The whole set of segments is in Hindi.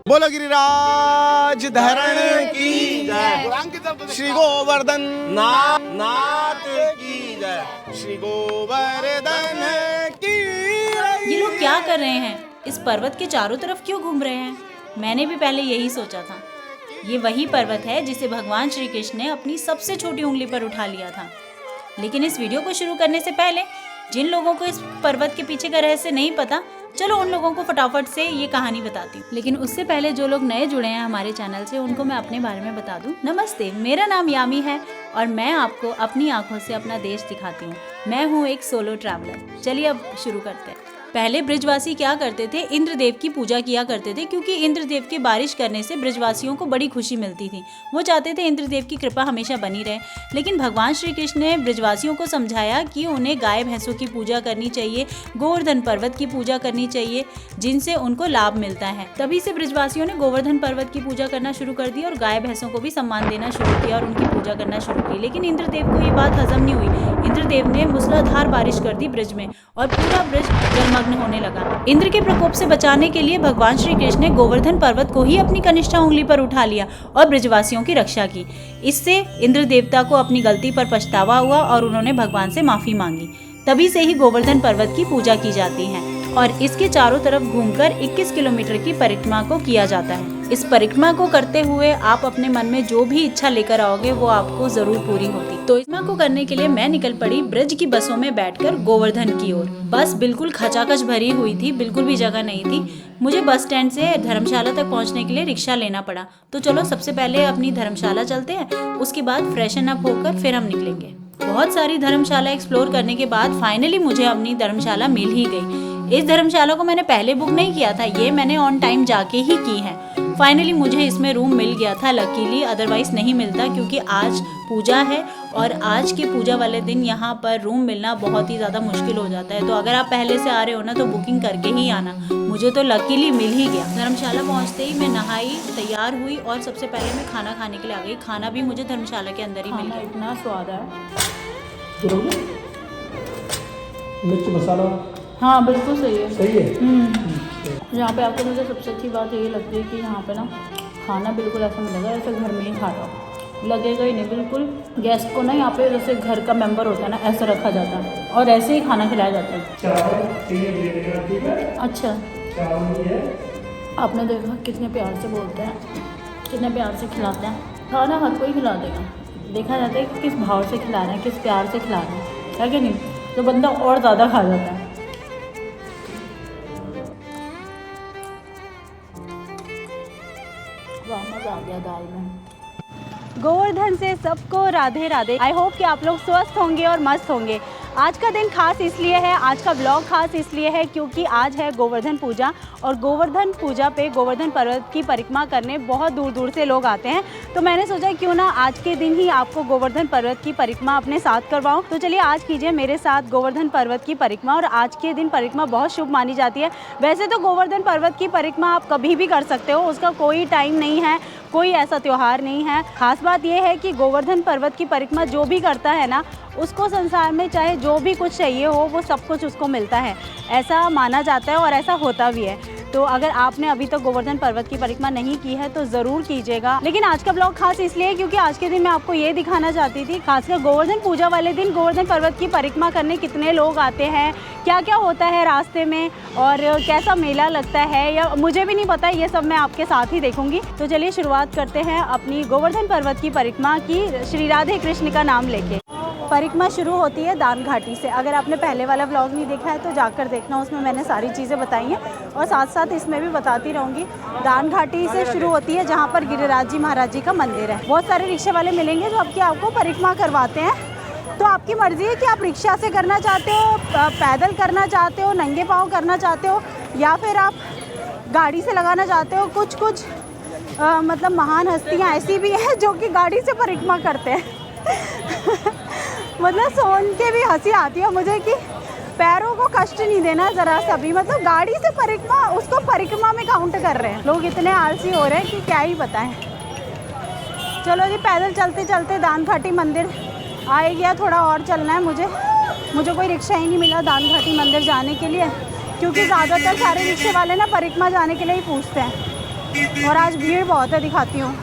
बोलो गिरिराज धरण की जय, श्री गोवर्धन नाथ की जय, श्री गोवर्धन की। ये लोग क्या कर रहे हैं? इस पर्वत के चारों तरफ क्यों घूम रहे हैं? मैंने भी पहले यही सोचा था। ये वही पर्वत है जिसे भगवान श्री कृष्ण ने अपनी सबसे छोटी उंगली पर उठा लिया था। लेकिन इस वीडियो को शुरू करने से पहले जिन लोगों को इस पर्वत के पीछे का रहस्य नहीं पता, चलो उन लोगों को फटाफट से ये कहानी बताती हूँ। लेकिन उससे पहले जो लोग नए जुड़े हैं हमारे चैनल से, उनको मैं अपने बारे में बता दूं। नमस्ते, मेरा नाम यामी है और मैं आपको अपनी आंखों से अपना देश दिखाती हूँ। मैं हूँ एक सोलो ट्रैवलर। चलिए अब शुरू करते हैं। पहले ब्रजवासी क्या करते थे? इंद्रदेव की पूजा किया करते थे, क्योंकि इंद्रदेव के बारिश करने से ब्रजवासियों को बड़ी खुशी मिलती थी। वो चाहते थे इंद्रदेव की कृपा हमेशा बनी रहे। लेकिन भगवान श्री कृष्ण ने ब्रजवासियों को समझाया कि उन्हें गाय भैंसों की पूजा करनी चाहिए, गोवर्धन पर्वत की पूजा करनी चाहिए, जिनसे उनको लाभ मिलता है। तभी से ब्रजवासियों ने गोवर्धन पर्वत की पूजा करना शुरू कर दी और गाय भैंसों को भी सम्मान देना शुरू किया और उनकी पूजा करना शुरू की। लेकिन इंद्रदेव को ये बात हजम नहीं हुई। इंद्रदेव ने मूसलाधार बारिश कर दी ब्रज में और पूरा ब्रज जलमग्न होने लगा। इंद्र के प्रकोप से बचाने के लिए भगवान श्री कृष्ण ने गोवर्धन पर्वत को ही अपनी कनिष्ठा उंगली पर उठा लिया और ब्रजवासियों की रक्षा की। इससे इंद्र देवता को अपनी गलती पर पछतावा हुआ और उन्होंने भगवान से माफी मांगी। तभी से ही गोवर्धन पर्वत की पूजा की जाती है और इसके चारों तरफ घूमकर 21 किलोमीटर की परिक्रमा को किया जाता है। इस परिक्रमा को करते हुए आप अपने मन में जो भी इच्छा लेकर आओगे वो आपको जरूर पूरी होती। तो इस को करने के लिए मैं निकल पड़ी ब्रज की बसों में बैठकर गोवर्धन की ओर। बस बिल्कुल खचाखच भरी हुई थी, बिल्कुल भी जगह नहीं थी। मुझे बस स्टैंड से धर्मशाला तक पहुंचने के लिए रिक्शा लेना पड़ा। तो चलो सबसे पहले अपनी धर्मशाला चलते हैं, उसके बाद फ्रेशन अप होकर फिर हम निकलेंगे। बहुत सारी धर्मशाला एक्सप्लोर करने के बाद फाइनली मुझे अपनी धर्मशाला मिल ही गई। इस धर्मशाला को मैंने पहले बुक नहीं किया था, ये मैंने ऑन टाइम जाके ही की है। फाइनली मुझे इसमें रूम मिल गया था, लकीली, अदरवाइज नहीं मिलता, क्योंकि आज पूजा है और आज के पूजा वाले दिन यहाँ पर रूम मिलना बहुत ही ज़्यादा मुश्किल हो जाता है। तो अगर आप पहले से आ रहे हो ना तो बुकिंग करके ही आना। मुझे तो लकीली मिल ही गया। धर्मशाला पहुँचते ही मैं नहाई, तैयार हुई और सबसे पहले मैं खाना खाने के लिए आ गई। खाना भी मुझे धर्मशाला के अंदर ही मिल गया। इतना स्वाद है, मिर्च मसाला हाँ बिल्कुल सही है। सही है। यहाँ पे आकर मुझे सबसे अच्छी बात यही लगती है कि यहाँ पे ना खाना बिल्कुल ऐसा मिलेगा जैसे घर में ही खा रहा हो, लगेगा ही नहीं। बिल्कुल गेस्ट को ना यहाँ पे जैसे घर का मेंबर होता है ना, ऐसा रखा जाता है और ऐसे ही खाना खिलाया जाता है। अच्छा, आपने देखा कितने प्यार से बोलते हैं, कितने प्यार से खिलाते हैं। खाना हर कोई खिला देगा, देखा जाता है कि किस भाव से खिला रहे हैं, किस प्यार से खिला रहे हैं, है कि नहीं? तो बंदा और ज़्यादा खा जाता है। मजा आ गया दाल में। गोवर्धन से सबको राधे राधे। आई होप कि आप लोग स्वस्थ होंगे और मस्त होंगे। आज का दिन खास इसलिए है, आज का ब्लॉग खास इसलिए है क्योंकि आज है गोवर्धन पूजा और गोवर्धन पूजा पे गोवर्धन पर्वत की परिक्रमा करने बहुत दूर दूर से लोग आते हैं। तो मैंने सोचा क्यों ना आज के दिन ही आपको गोवर्धन पर्वत की परिक्रमा अपने साथ करवाऊं। तो चलिए आज कीजिए मेरे साथ गोवर्धन पर्वत की परिक्रमा। और आज के दिन परिक्रमा बहुत शुभ मानी जाती है। वैसे तो गोवर्धन पर्वत की परिक्रमा आप कभी भी कर सकते हो, उसका कोई टाइम नहीं है, कोई ऐसा त्यौहार नहीं है। खास बात यह है कि गोवर्धन पर्वत की परिक्रमा जो भी करता है ना, उसको संसार में चाहे जो भी कुछ चाहिए हो वो सब कुछ उसको मिलता है, ऐसा माना जाता है और ऐसा होता भी है। तो अगर आपने अभी तक गोवर्धन पर्वत की परिक्रमा नहीं की है तो ज़रूर कीजिएगा। लेकिन आज का ब्लॉग खास इसलिए है क्योंकि आज के दिन मैं आपको ये दिखाना चाहती थी, खासकर गोवर्धन पूजा वाले दिन गोवर्धन पर्वत की परिक्रमा करने कितने लोग आते हैं, क्या क्या होता है रास्ते में और कैसा मेला लगता है, या मुझे भी नहीं पता, ये सब मैं आपके साथ ही देखूंगी। तो चलिए शुरुआत करते हैं अपनी गोवर्धन पर्वत की परिक्रमा की, श्री राधे कृष्ण का नाम लेके। परिक्रमा शुरू होती है दान घाटी से। अगर आपने पहले वाला व्लॉग नहीं देखा है तो जाकर देखना, उसमें मैंने सारी चीज़ें बताई हैं और साथ साथ इसमें भी बताती रहूँगी। दान घाटी से शुरू होती है जहाँ पर गिरिराज जी महाराज जी का मंदिर है। बहुत सारे रिक्शे वाले मिलेंगे जो आपको परिक्रमा करवाते हैं। तो आपकी मर्ज़ी है कि आप रिक्शा से करना चाहते हो, पैदल करना चाहते हो, नंगे पाँव करना चाहते हो, या फिर आप गाड़ी से लगाना चाहते हो। कुछ मतलब महान हस्तियाँ ऐसी भी हैं जो कि गाड़ी से परिक्रमा करते हैं। मतलब सुन के भी हंसी आती है मुझे कि पैरों को कष्ट नहीं देना ज़रा सा भी। मतलब गाड़ी से परिक्रमा, उसको परिक्रमा में काउंट कर रहे हैं लोग। इतने आलसी हो रहे हैं कि क्या ही बताएं। चलो जी, पैदल चलते चलते दान घाटी मंदिर आ गया। थोड़ा और चलना है मुझे कोई रिक्शा ही नहीं मिला दान घाटी मंदिर जाने के लिए, क्योंकि ज़्यादातर सारे रिक्शे वाले ना परिक्रमा जाने के लिए ही पूछते हैं। और आज भीड़ बहुत है, दिखाती हूँ।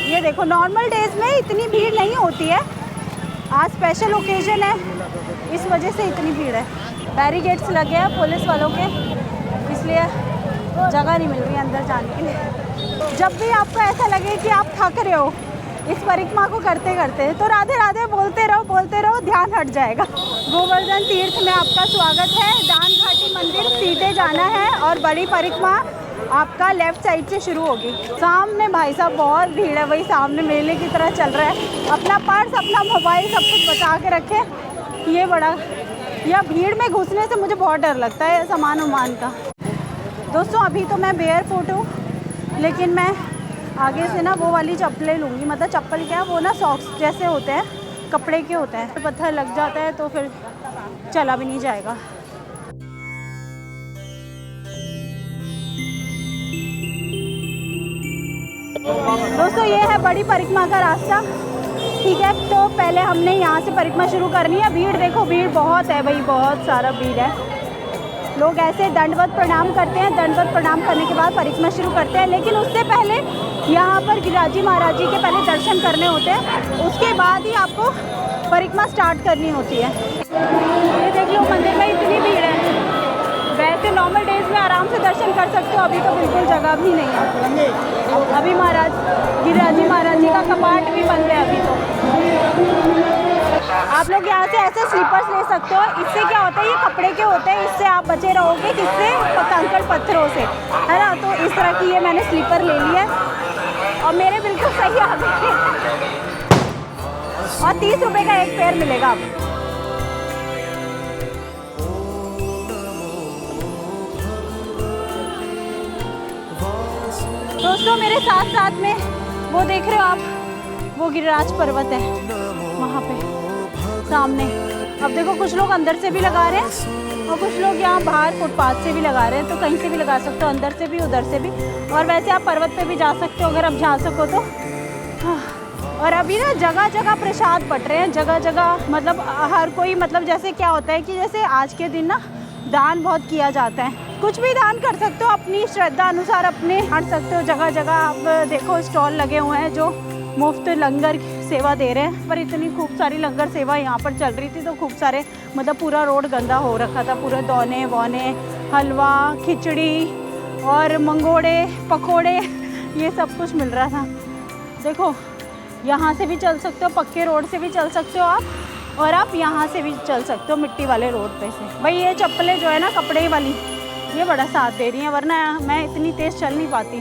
ये देखो, नॉर्मल डेज में इतनी भीड़ नहीं होती है, आज स्पेशल ओकेजन है, इस वजह से इतनी भीड़ है। बैरिकेड्स लगे हैं पुलिस वालों के, इसलिए जगह नहीं मिल रही अंदर जाने के लिए। जब भी आपको ऐसा लगे कि आप थक रहे हो इस परिक्रमा को करते करते, तो राधे राधे बोलते रहो, ध्यान हट जाएगा। गोवर्धन तीर्थ में आपका स्वागत है। दान घाटी मंदिर सीधे जाना है और बड़ी परिक्रमा आपका लेफ्ट साइड से शुरू होगी। सामने भाई साहब बहुत भीड़ है, वही सामने मेले की तरह चल रहा है। अपना पर्स, अपना मोबाइल सब कुछ बचा के रखें। ये बड़ा, यह भीड़ में घुसने से मुझे बहुत डर लगता है सामान उमान का। दोस्तों अभी तो मैं बेयरफुट हूँ, लेकिन मैं आगे से ना वो वाली चप्पलें लूँगी। मतलब चप्पल क्या, वो ना सॉक्स जैसे होते हैं, कपड़े के होते हैं। पत्थर लग जाता है तो फिर चला भी नहीं जाएगा। दोस्तों ये है बड़ी परिक्रमा का रास्ता, ठीक है। तो पहले हमने यहाँ से परिक्रमा शुरू करनी है। भीड़ देखो, भीड़ बहुत है भाई, बहुत सारा भीड़ है। लोग ऐसे दंडवत प्रणाम करते हैं, दंडवत प्रणाम करने के बाद परिक्रमा शुरू करते हैं। लेकिन उससे पहले यहाँ पर गिरिराज महाराज जी के पहले दर्शन करने होते हैं, उसके बाद ही आपको परिक्रमा स्टार्ट करनी होती है। ये देख लो, मंदिर में इतनी भीड़ है। वैसे नॉर्मल डेज में आराम से दर्शन कर सकते हो, अभी तो बिल्कुल जगह भी नहीं है। अभी महाराज गिरिराज महाराज जी का कपाट भी बंद है अभी तो। आप लोग यहाँ से ऐसे स्लीपर्स ले सकते हो। इससे क्या होता है, ये कपड़े के होते हैं, इससे आप बचे रहोगे किससे, कंकड़ पत्थरों से, है ना। तो इस तरह की ये मैंने स्लीपर ले ली है और मेरे बिल्कुल सही आ गए। और 30 रुपये का एक पेयर मिलेगा आपको। दोस्तों मेरे साथ साथ में वो देख रहे हो आप, वो गिरिराज पर्वत है वहाँ पे सामने। अब देखो, कुछ लोग अंदर से भी लगा रहे हैं और कुछ लोग यहाँ बाहर फुटपाथ से भी लगा रहे हैं। तो कहीं से भी लगा सकते हो, अंदर से भी, उधर से भी। और वैसे आप पर्वत पे भी जा सकते हो अगर आप जा सको तो। और अभी ना जगह जगह प्रसाद बट रहे हैं, जगह जगह। मतलब हर कोई, मतलब जैसे क्या होता है कि जैसे आज के दिन ना दान बहुत किया जाता है। कुछ भी दान कर सकते हो, अपनी श्रद्धा अनुसार अपने हट सकते हो। जगह जगह आप देखो स्टॉल लगे हुए हैं जो मुफ्त लंगर सेवा दे रहे हैं। पर इतनी खूब सारी लंगर सेवा यहाँ पर चल रही थी, तो खूब सारे, मतलब पूरा रोड गंदा हो रखा था। पूरे दोने वोने, हलवा, खिचड़ी और मंगोड़े, पकोड़े, ये सब कुछ मिल रहा था। देखो, यहाँ से भी चल सकते हो, पक्के रोड से भी चल सकते हो आप, और आप यहाँ से भी चल सकते हो मिट्टी वाले रोड पे से। भाई ये चप्पलें जो है ना कपड़े वाली, ये बड़ा साथ दे रही हैं, वरना मैं इतनी तेज़ चल नहीं पाती।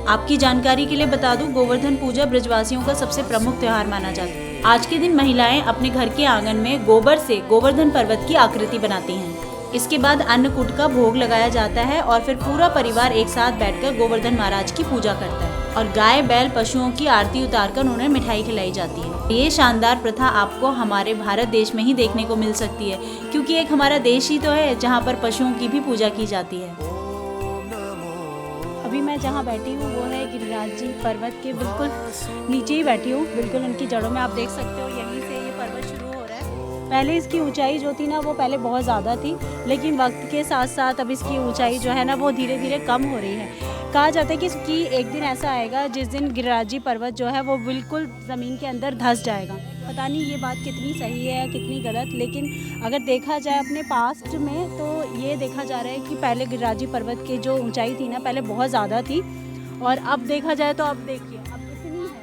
आपकी जानकारी के लिए बता दूं, गोवर्धन पूजा ब्रजवासियों का सबसे प्रमुख त्योहार माना जाता है। आज के दिन महिलाएं अपने घर के आंगन में गोबर से गोवर्धन पर्वत की आकृति बनाती हैं। इसके बाद अन्नकूट का भोग लगाया जाता है और फिर पूरा परिवार एक साथ बैठकर गोवर्धन महाराज की पूजा करता है और गाय बैल पशुओं की आरती उतारकर उन्हें मिठाई खिलाई जाती है। ये शानदार प्रथा आपको हमारे भारत देश में ही देखने को मिल सकती है, क्योंकि एक हमारा देश ही तो है जहाँ पर पशुओं की भी पूजा की जाती है। अभी मैं जहाँ बैठी हूँ वो है गिरिराज जी पर्वत के बिल्कुल नीचे ही बैठी हूँ। बिल्कुल उनकी जड़ों में आप देख सकते हो, यहीं से ये पर्वत शुरू हो रहा है। पहले इसकी ऊंचाई जो थी ना वो पहले बहुत ज़्यादा थी, लेकिन वक्त के साथ साथ अब इसकी ऊंचाई जो है ना वो धीरे धीरे कम हो रही है। कहा जाता है कि एक दिन ऐसा आएगा जिस दिन गिरिराज जी पर्वत जो है वो बिल्कुल ज़मीन के अंदर धंस जाएगा। पता नहीं ये बात कितनी सही है या कितनी गलत, लेकिन अगर देखा जाए अपने पास्ट में तो ये देखा जा रहा है कि पहले गिरिराज जी पर्वत की जो ऊंचाई थी ना पहले बहुत ज़्यादा थी, और अब देखा जाए तो अब देखिए अब कितनी है।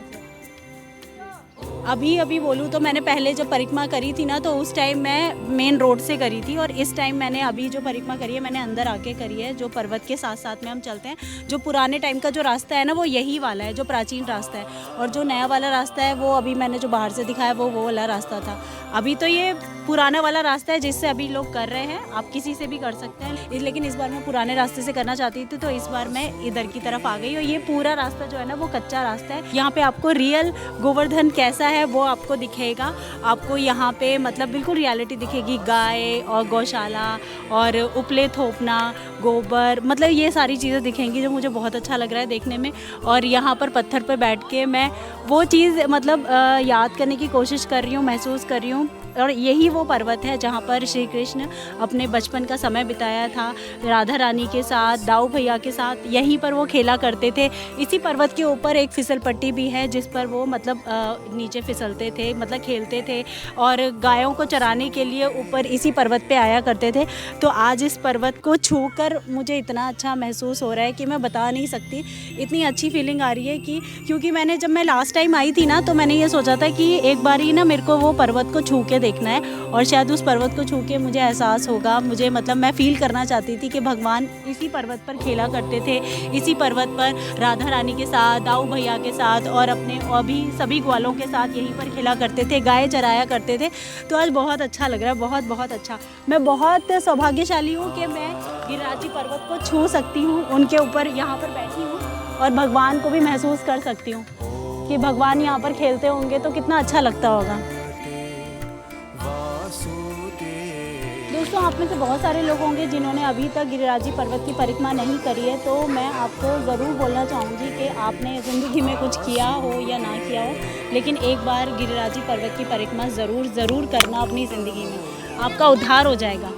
अभी बोलूँ तो मैंने पहले जब परिक्रमा करी थी ना तो उस टाइम मैं मेन रोड से करी थी, और इस टाइम मैंने अभी जो परिक्रमा करी है मैंने अंदर आके करी है, जो पर्वत के साथ साथ में हम चलते हैं। जो पुराने टाइम का जो रास्ता है ना वो यही वाला है, जो प्राचीन रास्ता है, और जो नया वाला रास्ता है वो अभी मैंने जो बाहर से दिखाया वो वाला रास्ता था। अभी तो ये पुराना वाला रास्ता है जिससे अभी लोग कर रहे हैं, आप किसी से भी कर सकते हैं, लेकिन इस बार मैं पुराने रास्ते से करना चाहती थी तो इस बार मैं इधर की तरफ आ गई। और ये पूरा रास्ता जो है ना वो कच्चा रास्ता है। यहाँ पे आपको रियल गोवर्धन कैसा है वो आपको दिखेगा। आपको यहाँ पे मतलब बिल्कुल रियलिटी दिखेगी, गाय और गौशाला और उपले थोपना, गोबर, मतलब ये सारी चीज़ें दिखेंगी जो मुझे बहुत अच्छा लग रहा है देखने में। और यहाँ पर पत्थर पर बैठ के मैं वो चीज़ मतलब याद करने की कोशिश कर रही हूँ, महसूस कर रही हूँ। और यही वो पर्वत है जहाँ पर श्री कृष्ण अपने बचपन का समय बिताया था राधा रानी के साथ, दाऊ भैया के साथ। यहीं पर वो खेला करते थे। इसी पर्वत के ऊपर एक फिसल पट्टी भी है जिस पर वो मतलब नीचे फिसलते थे, मतलब खेलते थे और गायों को चराने के लिए ऊपर इसी पर्वत पे आया करते थे। तो आज इस पर्वत को छूकर मुझे इतना अच्छा महसूस हो रहा है कि मैं बता नहीं सकती। इतनी अच्छी फीलिंग आ रही है कि क्योंकि जब मैं लास्ट टाइम आई थी ना, तो मैंने ये सोचा था कि एक बार ही ना मेरे को वो पर्वत को छू के देखना है और शायद उस पर्वत को छू के मुझे एहसास होगा। मुझे मतलब मैं फील करना चाहती थी कि भगवान इसी पर्वत पर खेला करते थे, इसी पर्वत पर राधा रानी के साथ, दाऊ भैया के साथ और अपने और भी सभी ग्वालों के साथ यहीं पर खेला करते थे, गाय चराया करते थे। तो आज बहुत अच्छा लग रहा है, बहुत बहुत अच्छा। मैं बहुत सौभाग्यशाली हूँ कि मैं गिरिराज पर्वत को छू सकती हूँ, उनके ऊपर यहाँ पर बैठी हूँ और भगवान को भी महसूस कर सकती हूँ कि भगवान यहाँ पर खेलते होंगे तो कितना अच्छा लगता होगा। दोस्तों, आप में से बहुत सारे लोग होंगे जिन्होंने अभी तक गिरिराजी पर्वत की परिक्रमा नहीं करी है, तो मैं आपको ज़रूर बोलना चाहूँगी कि आपने ज़िंदगी में कुछ किया हो या ना किया हो, लेकिन एक बार गिरिराजी पर्वत की परिक्रमा ज़रूर करना अपनी ज़िंदगी में, आपका उद्धार हो जाएगा।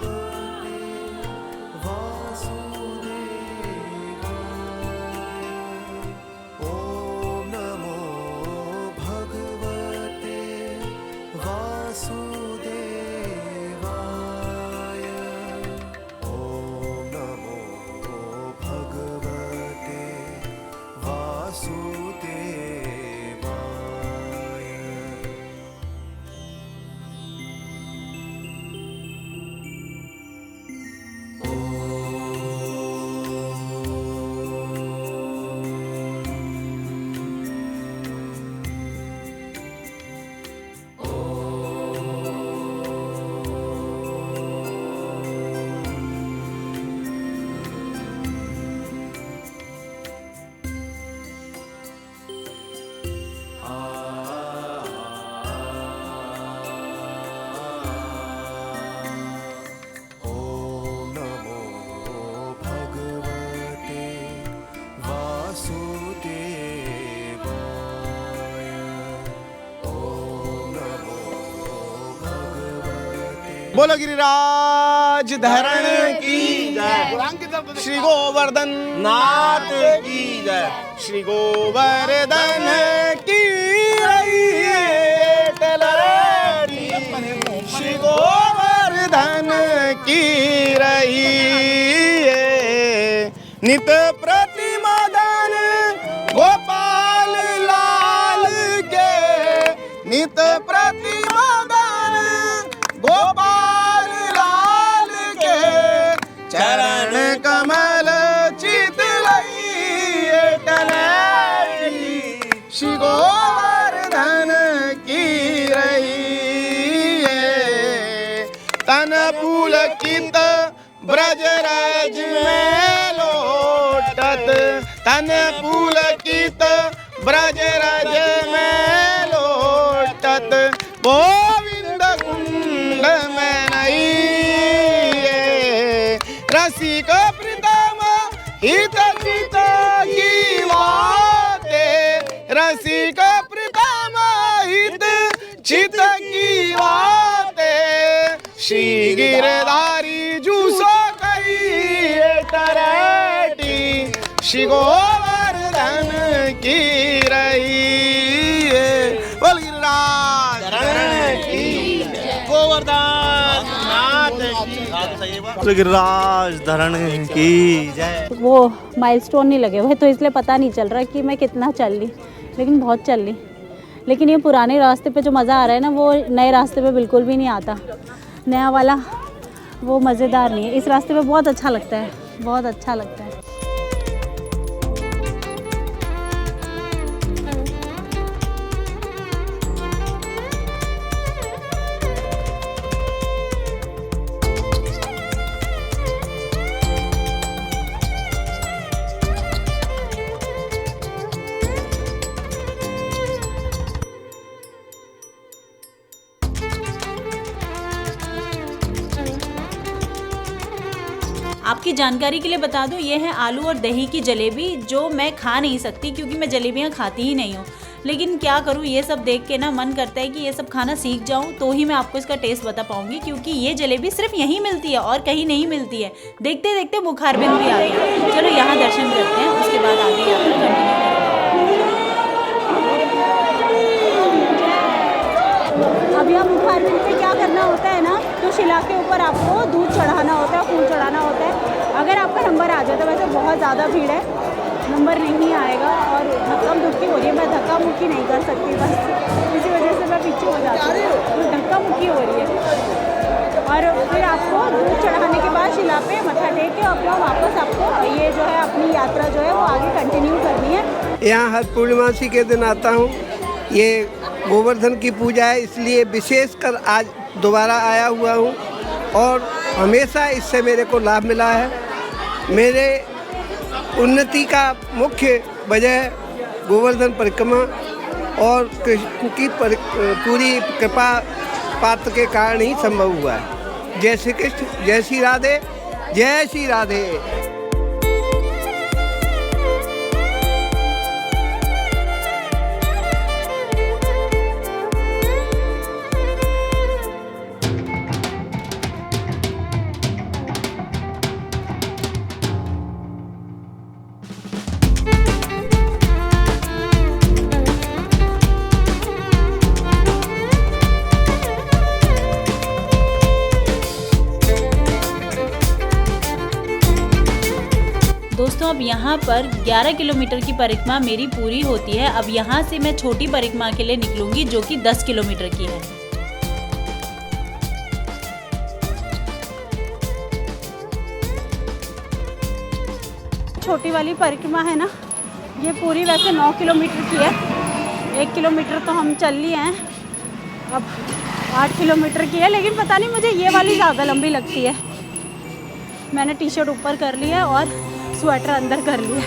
बोलो गिरिराज धरण की जय, श्री गोवर्धन नाथ की जय, श्री गोवर्धन की रही, श्री गोवर्धन की रही, नित प्रतिमदन गोपाल लाल के, नित प्रतिमदन गोपाल लाल के, चरण कमल चितलई श्री गोवर्धन की रही, तन पुलकित ब्रजराज में लोटत, तन पुलकित ब्रजराज में लोटत, गोविंद कुंड में नहीं, रसिक प्रीतम हित चित की बातें, रसिक प्रीतम हित चित की बातें, श्री गिरधारी जूसो कही तरटी, श्री गोवर्धन की रही, बोल गिरिराज की गोवर्धन नाथ की, गिरिराज धरण की जय। वो माइलस्टोन नहीं लगे हुए तो इसलिए पता नहीं चल रहा कि मैं कितना चल ली, लेकिन बहुत चल ली। लेकिन ये पुराने रास्ते पे जो मज़ा आ रहा है ना, वो नए रास्ते पे बिल्कुल भी नहीं आता। नया वाला वो मज़ेदार नहीं है। इस रास्ते पे बहुत अच्छा लगता है, बहुत अच्छा लगता है। आपकी जानकारी के लिए बता दूं, ये है आलू और दही की जलेबी, जो मैं खा नहीं सकती क्योंकि मैं जलेबियाँ खाती ही नहीं हूँ। लेकिन क्या करूँ, ये सब देख के ना मन करता है कि ये सब खाना सीख जाऊँ, तो ही मैं आपको इसका टेस्ट बता पाऊँगी, क्योंकि ये जलेबी सिर्फ यहीं मिलती है और कहीं नहीं मिलती है। देखते देखते बुखारबिंद भी आ गया। चलो यहाँ दर्शन करते हैं, उसके बाद आगे यात्रा कंटिन्यू करेंगे। अब यहाँ बुखारबिंद पे क्या करना होता है ना, तो शिला के ऊपर आपको दूध चढ़ाना होता है, फूल चढ़ाना होता है। अगर आपका नंबर आ जाता है, वैसे बहुत ज़्यादा भीड़ है, नंबर नहीं आएगा और धक्का मुक्की हो रही है। मैं धक्का मुक्की नहीं कर सकती, बस इसी वजह से मैं पीछे हो जाती हूँ, तो धक्का मुक्की हो रही है। और फिर आपको दूध चढ़ाने के बाद शिला पे मत्था टेक के अपना वापस आपको ये जो है अपनी यात्रा जो है वो आगे कंटिन्यू करनी है। यहाँ हर पूर्णिमासी के दिन आता हूँ। ये गोवर्धन की पूजा है, इसलिए विशेषकर आज दोबारा आया हुआ हूँ और हमेशा इससे मेरे को लाभ मिला है। मेरे उन्नति का मुख्य वजह गोवर्धन परिक्रमा और कृष्ण की पूरी कृपा पात्र के कारण ही संभव हुआ है। जय श्री कृष्ण, जय श्री राधे, जय श्री राधे। दोस्तों, अब यहाँ पर 11 किलोमीटर की परिक्रमा मेरी पूरी होती है। अब यहाँ से मैं छोटी परिक्रमा के लिए निकलूंगी, जो कि 10 किलोमीटर की है। छोटी वाली परिक्रमा है ना, ये पूरी वैसे 9 किलोमीटर की है। 1 किलोमीटर तो हम चल लिए हैं, अब 8 किलोमीटर की है, लेकिन पता नहीं मुझे ये वाली ज़्यादा लंबी लगती है। मैंने टी शर्ट ऊपर कर ली है और स्वेटर अंदर कर लिया।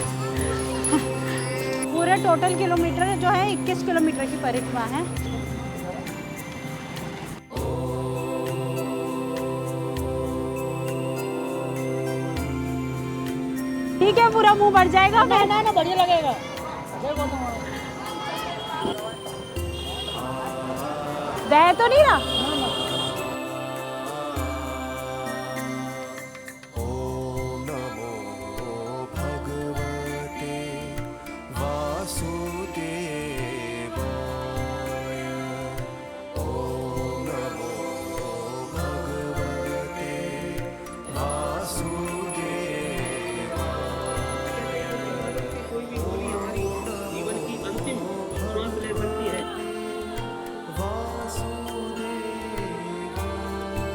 पूरे टोटल किलोमीटर जो है 21 किलोमीटर की परिक्रमा है। ठीक है, पूरा मुंह भर जाएगा। ना बढ़िया लगेगा। दया तो नहीं रहा।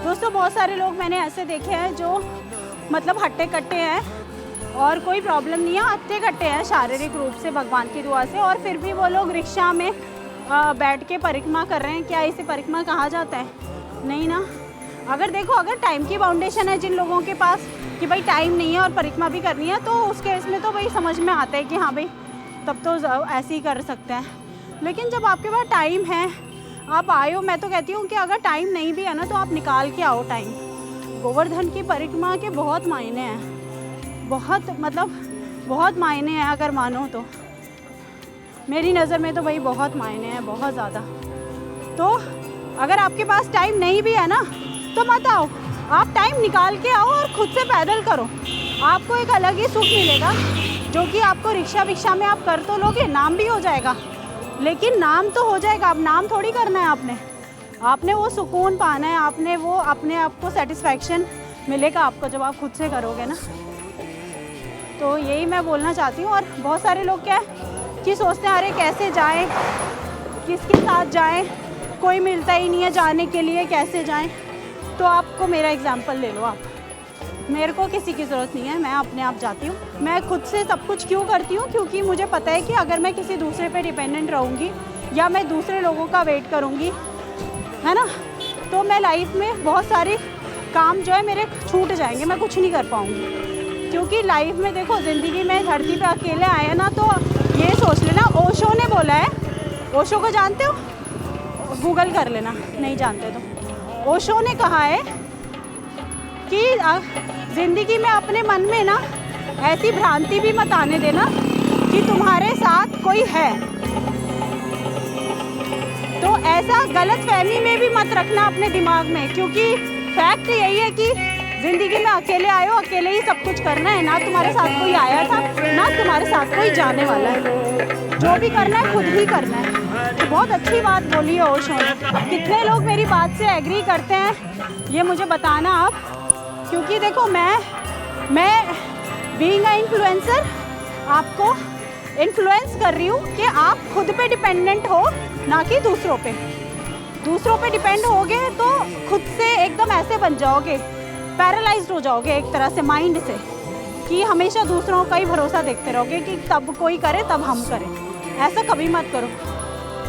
दोस्तों, बहुत सारे लोग मैंने ऐसे देखे हैं जो मतलब हट्टे कट्टे हैं और कोई प्रॉब्लम नहीं है, हट्टे कट्टे हैं शारीरिक रूप से भगवान की दुआ से, और फिर भी वो लोग रिक्शा में बैठ के परिक्रमा कर रहे हैं। क्या इसे परिक्रमा कहा जाता है? नहीं ना। अगर देखो, अगर टाइम की बाउंडेशन है जिन लोगों के पास कि भाई टाइम नहीं है और परिक्रमा भी करनी है, तो उस केस में तो भाई समझ में आता है कि हाँ भाई तब तो ऐसे ही कर सकते हैं। लेकिन जब आपके पास टाइम है, आप आए हो, मैं तो कहती हूँ कि अगर टाइम नहीं भी है ना, तो आप निकाल के आओ टाइम। गोवर्धन की परिक्रमा के बहुत मायने हैं, बहुत मायने हैं। अगर मानो तो मेरी नज़र में तो भाई बहुत मायने हैं, बहुत ज़्यादा। तो अगर आपके पास टाइम नहीं भी है ना, तो मत आओ, आप टाइम निकाल के आओ और खुद से पैदल करो। आपको एक अलग ही सुख मिलेगा, जो कि आपको रिक्शा में आप कर तो लोगे, नाम भी हो जाएगा, लेकिन नाम तो हो जाएगा। अब नाम थोड़ी करना है आपने वो सुकून पाना है, आपने वो अपने आप को सेटिस्फैक्शन मिलेगा आपको जब आप खुद से करोगे ना। तो यही मैं बोलना चाहती हूँ। और बहुत सारे लोग क्या है कि सोचते हैं अरे कैसे जाएं, किसके साथ जाएं, कोई मिलता ही नहीं है जाने के लिए, कैसे जाएं। तो आपको मेरा एग्जांपल ले लो, आप, मेरे को किसी की ज़रूरत नहीं है, मैं अपने आप जाती हूँ। मैं खुद से सब कुछ क्यों करती हूँ? क्योंकि मुझे पता है कि अगर मैं किसी दूसरे पे डिपेंडेंट रहूँगी या मैं दूसरे लोगों का वेट करूँगी, है ना, तो मैं लाइफ में बहुत सारे काम जो है मेरे छूट जाएंगे, मैं कुछ नहीं कर पाऊँगी। क्योंकि लाइफ में देखो, ज़िंदगी में धरती पे अकेले आए ना, तो ये सोच लेना, ओशो ने बोला है, ओशो को जानते हो? गूगल कर लेना, नहीं जानते तो। ओशो ने कहा है कि ज़िंदगी में अपने मन में ना ऐसी भ्रांति भी मत आने देना कि तुम्हारे साथ कोई है, तो ऐसा गलत फहमी में भी मत रखना अपने दिमाग में, क्योंकि फैक्ट यही है कि ज़िंदगी में अकेले आए हो, अकेले ही सब कुछ करना है। ना तुम्हारे साथ कोई आया था, ना तुम्हारे साथ कोई जाने वाला है। जो भी करना है खुद ही करना है। तो बहुत अच्छी बात बोली है ओशो ने। कितने लोग मेरी बात से एग्री करते हैं ये मुझे बताना आप, क्योंकि देखो मैं बीइंग अ इन्फ्लुएंसर आपको इन्फ्लुएंस कर रही हूँ कि आप खुद पे डिपेंडेंट हो, ना कि दूसरों पे। दूसरों पे डिपेंड होगे तो खुद से एकदम ऐसे बन जाओगे, पैरालाइज्ड हो जाओगे एक तरह से माइंड से, कि हमेशा दूसरों का ही भरोसा देखते रहोगे कि तब कोई करे तब हम करें। ऐसा कभी मत करो।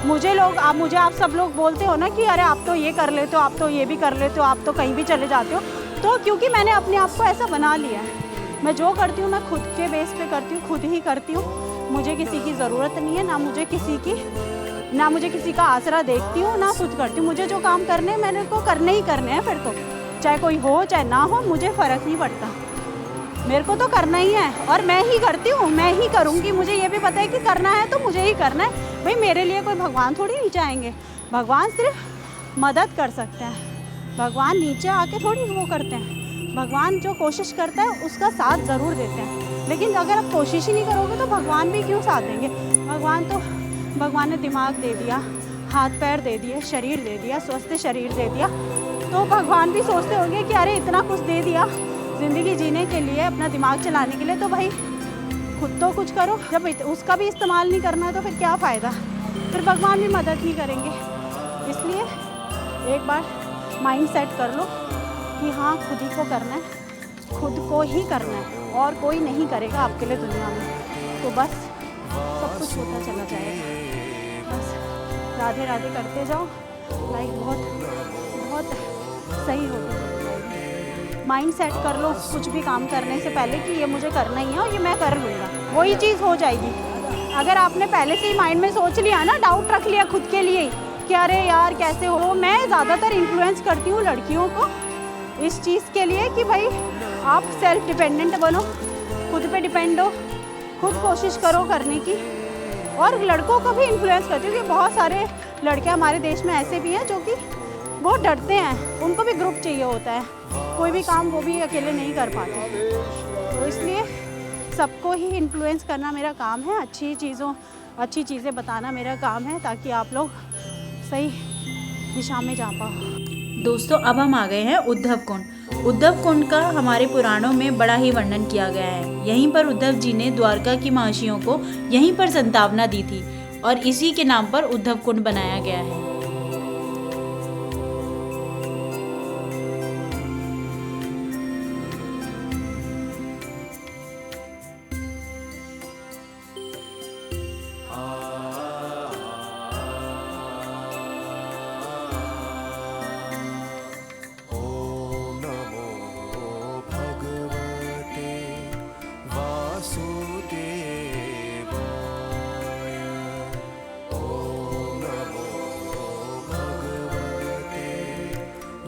मुझे आप सब लोग बोलते हो ना कि अरे आप तो ये कर लेते हो, आप तो ये भी कर लेते हो, आप तो कहीं भी चले जाते हो, तो क्योंकि मैंने अपने आप को ऐसा बना लिया है। मैं जो करती हूँ मैं खुद के बेस पे करती हूँ, खुद ही करती हूँ। मुझे किसी की ज़रूरत नहीं है, ना मुझे किसी का आसरा देखती हूँ, ना कुछ करती हूँ। मुझे जो काम करने हैं मैंने को करने ही करने हैं। फिर तो चाहे कोई हो चाहे ना हो, मुझे फ़र्क नहीं पड़ता। मेरे को तो करना ही है और मैं ही करती हूँ, मैं ही करूँगी। मुझे ये भी पता है कि करना है तो मुझे ही करना है। भाई मेरे लिए कोई भगवान थोड़ी नीचे आएंगे। भगवान सिर्फ मदद कर सकते हैं, भगवान नीचे आके थोड़ी वो करते हैं। भगवान जो कोशिश करता है उसका साथ ज़रूर देते हैं, लेकिन अगर आप कोशिश ही नहीं करोगे तो भगवान भी क्यों साथ देंगे। भगवान ने दिमाग दे दिया, हाथ पैर दे दिए, शरीर दे दिया, स्वस्थ शरीर दे दिया, तो भगवान भी सोचते होंगे कि अरे इतना कुछ दे दिया ज़िंदगी जीने के लिए, अपना दिमाग चलाने के लिए, तो भाई खुद तो कुछ करो। जब उसका भी इस्तेमाल नहीं करना है तो फिर क्या फ़ायदा, फिर भगवान भी मदद नहीं करेंगे। इसलिए एक बार माइंड सेट कर लो कि हाँ खुद ही को करना है, खुद को ही करना है और कोई नहीं करेगा आपके लिए दुनिया में। तो बस सब कुछ होता चला जाएगा। बस राधे राधे करते जाओ, लाइफ बहुत सही होती है। माइंड सेट कर लो कुछ भी काम करने से पहले कि ये मुझे करना ही है और ये मैं कर लूँगा, वही चीज़ हो जाएगी। अगर आपने पहले से ही माइंड में सोच लिया ना, डाउट रख लिया खुद के लिए कि अरे यार कैसे हो। मैं ज़्यादातर इन्फ्लुएंस करती हूँ लड़कियों को इस चीज़ के लिए कि भाई आप सेल्फ डिपेंडेंट बनो, खुद पे डिपेंड हो, खुद कोशिश करो करने की। और लड़कों को भी इन्फ्लुएंस करती हूँ कि बहुत सारे लड़के हमारे देश में ऐसे भी हैं जो कि बहुत डरते हैं, उनको भी ग्रुप चाहिए होता है, कोई भी काम वो भी अकेले नहीं कर पाते। तो इसलिए सबको ही इन्फ्लुएंस करना मेरा काम है, अच्छी चीज़ें बताना मेरा काम है, ताकि आप लोग सही दिशा में जा पाओ। दोस्तों अब हम आ गए हैं उद्धव कुंड। उद्धव कुंड का हमारे पुराणों में बड़ा ही वर्णन किया गया है। यहीं पर उद्धव जी ने द्वारका की महर्षियों को यहीं पर संतावना दी थी और इसी के नाम पर उद्धव कुंड बनाया गया है।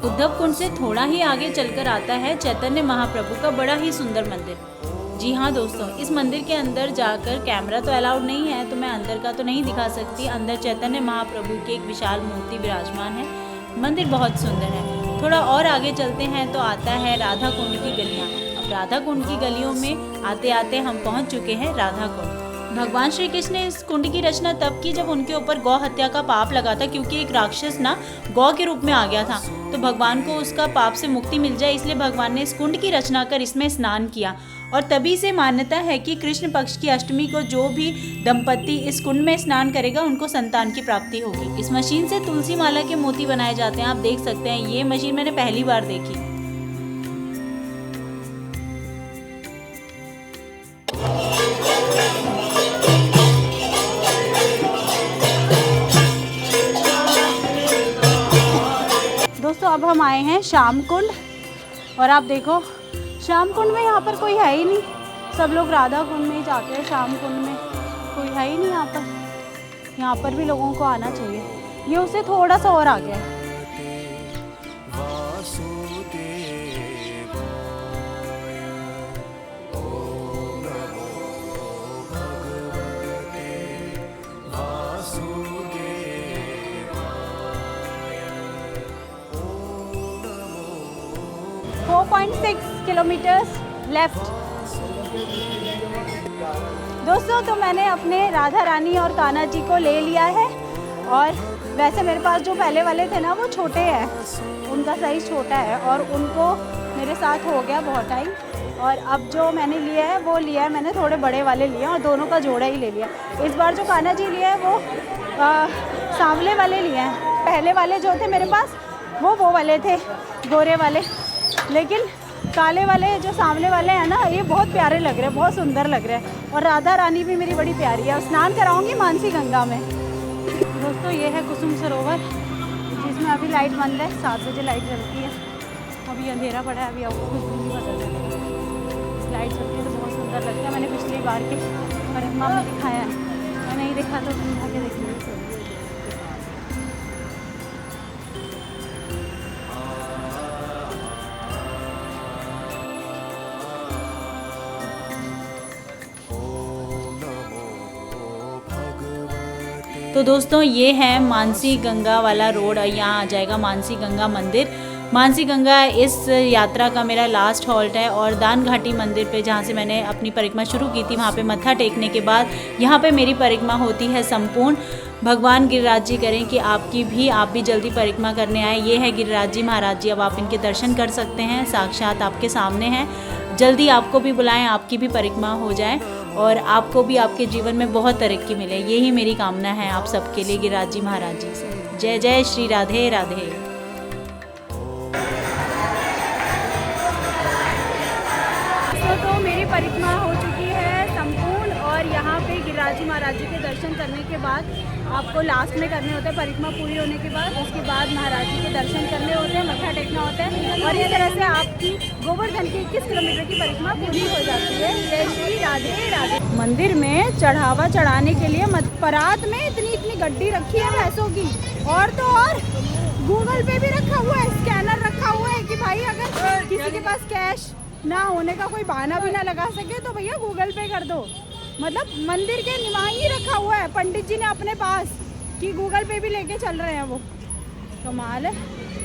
उद्धव कुंड से थोड़ा ही आगे चलकर आता है चैतन्य महाप्रभु का बड़ा ही सुंदर मंदिर। जी हाँ दोस्तों, इस मंदिर के अंदर जाकर कैमरा तो अलाउड नहीं है, तो मैं अंदर का तो नहीं दिखा सकती। अंदर चैतन्य महाप्रभु की एक विशाल मूर्ति विराजमान है। मंदिर बहुत सुंदर है। थोड़ा और आगे चलते हैं तो आता है राधा कुंड की गलियाँ। अब राधा कुंड की गलियों में आते आते हम पहुँच चुके हैं राधा कुंड। भगवान श्री कृष्ण ने इस कुंड की रचना तब की जब उनके ऊपर गौ हत्या का पाप लगा था, क्योंकि एक राक्षस ना गौ के रूप में आ गया था। तो भगवान को उसका पाप से मुक्ति मिल जाए, इसलिए भगवान ने इस कुंड की रचना कर इसमें स्नान किया। और तभी से मान्यता है कि कृष्ण पक्ष की अष्टमी को जो भी दंपति इस कुंड में स्नान करेगा उनको संतान की प्राप्ति होगी। इस मशीन से तुलसी माला के मोती बनाए जाते हैं। आप देख सकते हैं, ये मशीन मैंने पहली बार देखी। दोस्तों अब हम आए हैं श्याम कुंड, और आप देखो श्याम कुंड में यहाँ पर कोई है ही नहीं। सब लोग राधा कुंड में ही जाते हैं, श्याम कुंड में कोई है ही नहीं यहाँ पर। यहाँ पर भी लोगों को आना चाहिए। ये उससे थोड़ा सा और आ गया है। Kilometres left. दोस्तों तो मैंने अपने राधा रानी और कान्हा जी को ले लिया है, और वैसे मेरे पास जो पहले वाले थे ना वो छोटे हैं, उनका साइज़ छोटा है और उनको मेरे साथ हो गया बहुत टाइम, और अब जो मैंने लिया है वो लिया है मैंने थोड़े बड़े वाले लिए और दोनों का जोड़ा ही ले लिया। इस बार जो कान्हा जी लिए है वो सांवले वाले लिए हैं। पहले वाले जो थे मेरे पास वो वाले थे गोरे वाले, लेकिन काले वाले जो सांवले वाले हैं ना ये बहुत प्यारे लग रहे हैं, बहुत सुंदर लग रहे हैं। और राधा रानी भी मेरी बड़ी प्यारी है, स्नान कराऊंगी मानसी गंगा में। दोस्तों ये है कुसुम सरोवर, जिसमें अभी लाइट बंद है, 7 बजे लाइट जलती है। अभी अंधेरा पड़ा है, अभी आपको कुछ भी नहीं पता चलेगा। लाइट चलती है तो बहुत सुंदर लगता है। मैंने पिछली बार के परिक्रमा में दिखाया है, मैं नहीं देखा तो आके देखिए। तो दोस्तों ये है मानसी गंगा वाला रोड, यहाँ आ जाएगा मानसी गंगा मंदिर। मानसी गंगा इस यात्रा का मेरा लास्ट हॉल्ट है, और दान घाटी मंदिर पे जहाँ से मैंने अपनी परिक्रमा शुरू की थी वहाँ पे मत्था टेकने के बाद यहाँ पे मेरी परिक्रमा होती है संपूर्ण। भगवान गिरिराज जी करें कि आप भी जल्दी परिक्रमा करने आए। ये है गिरिराज जी महाराज जी, अब आप इनके दर्शन कर सकते हैं, साक्षात आपके सामने हैं। जल्दी आपको भी बुलाएं, आपकी भी परिक्रमा हो जाए और आपको भी आपके जीवन में बहुत तरक्की मिले, यही मेरी कामना है आप सबके लिए गिरिराज जी महाराज जी से। जय जय श्री राधे राधे। तो मेरी परिक्रमा हो चुकी है संपूर्ण, और यहाँ पे गिरिराज जी महाराज जी के दर्शन करने के बाद आपको लास्ट में करने होते हैं, परिक्रमा पूरी होने के बाद उसके बाद महाराज जी के दर्शन करने होते हैं, मत्था टेकना होता है, और इस तरह से आपकी गोवर्धन की 21 किलोमीटर की परिक्रमा पूरी हो जाती है। जय श्री राधे राधे। मंदिर में चढ़ावा चढ़ाने के लिए परात में इतनी गड्डी रखी है भैंसों की, और तो और गूगल पे भी रखा हुआ है, स्कैनर रखा हुआ है कि भाई अगर किसी के पास कैश ना होने का कोई बहाना भी ना लगा सके तो भैया गूगल पे कर दो। मतलब मंदिर के निवाई ही रखा हुआ है पंडित जी ने अपने पास कि गूगल पे भी लेके चल रहे हैं वो। कमाल है।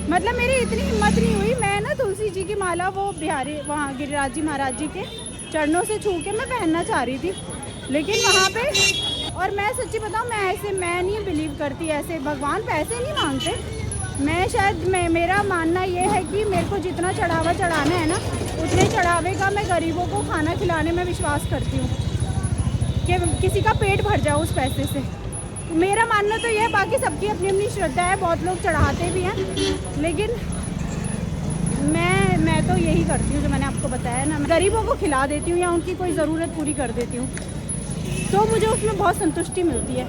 मतलब मेरी इतनी हिम्मत नहीं हुई, मैं ना तुलसी जी की माला वो बिहारी वहाँ गिरिराज जी महाराज जी के चरणों से छू के मैं पहनना चाह रही थी, लेकिन वहाँ पे, और मैं सच्ची बताऊँ मैं नहीं बिलीव करती ऐसे, भगवान पैसे नहीं मांगते। मैं शायद मेरा मानना ये है कि मेरे को जितना चढ़ावा चढ़ाना है ना उतने चढ़ावे का मैं गरीबों को खाना खिलाने में विश्वास करती हूँ कि किसी का पेट भर जाओ उस पैसे से। मेरा मानना तो यह है, बाकी सबकी अपनी अपनी श्रद्धा है, बहुत लोग चढ़ाते भी हैं, लेकिन मैं तो यही करती हूँ जो मैंने आपको बताया ना, मैं गरीबों को खिला देती हूँ या उनकी कोई ज़रूरत पूरी कर देती हूँ, तो मुझे उसमें बहुत संतुष्टि मिलती है।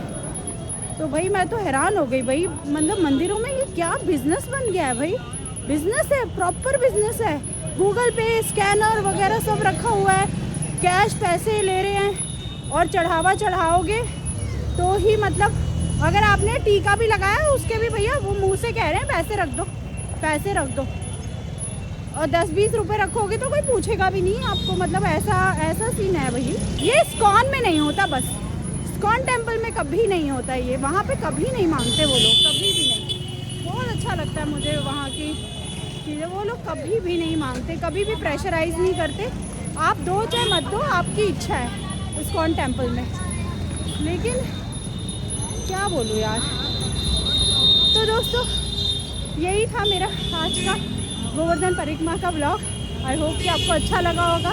तो भाई मैं तो हैरान हो गई भाई, मतलब मंदिरों में ये क्या बिजनेस बन गया है भाई। बिजनेस है, प्रॉपर बिजनेस है, गूगल पे स्कैनर वगैरह सब रखा हुआ है, कैश पैसे ले रहे हैं, और चढ़ावा चढ़ाओगे तो ही, मतलब अगर आपने टीका भी लगाया उसके भी भैया वो मुंह से कह रहे हैं पैसे रख दो, पैसे रख दो, और 10-20 रुपए रखोगे तो कोई पूछेगा भी नहीं आपको। मतलब ऐसा सीन है भाई। ये इस्कॉन में नहीं होता, बस इस्कॉन टेम्पल में कभी नहीं होता ये, वहाँ पे कभी नहीं मांगते वो लोग, कभी भी नहीं। बहुत अच्छा लगता है मुझे वहाँ की चीज़ें, वो लोग कभी भी नहीं मांगते, कभी भी प्रेशराइज नहीं करते। आप दो चाहे मत दो, आपकी इच्छा है इस्कॉन टेम्पल में, लेकिन क्या बोलूँ यार। तो दोस्तों यही था मेरा आज का गोवर्धन परिक्रमा का ब्लॉग। आई होप कि आपको अच्छा लगा होगा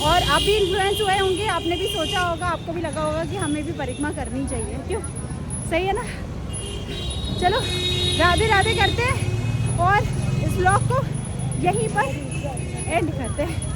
और आप भी इन्फ्लुएंस हुए होंगे, आपने भी सोचा होगा, आपको भी लगा होगा कि हमें भी परिक्रमा करनी चाहिए, क्यों, सही है ना। चलो राधे राधे करते हैं और इस ब्लॉग को यहीं पर एंड करते हैं।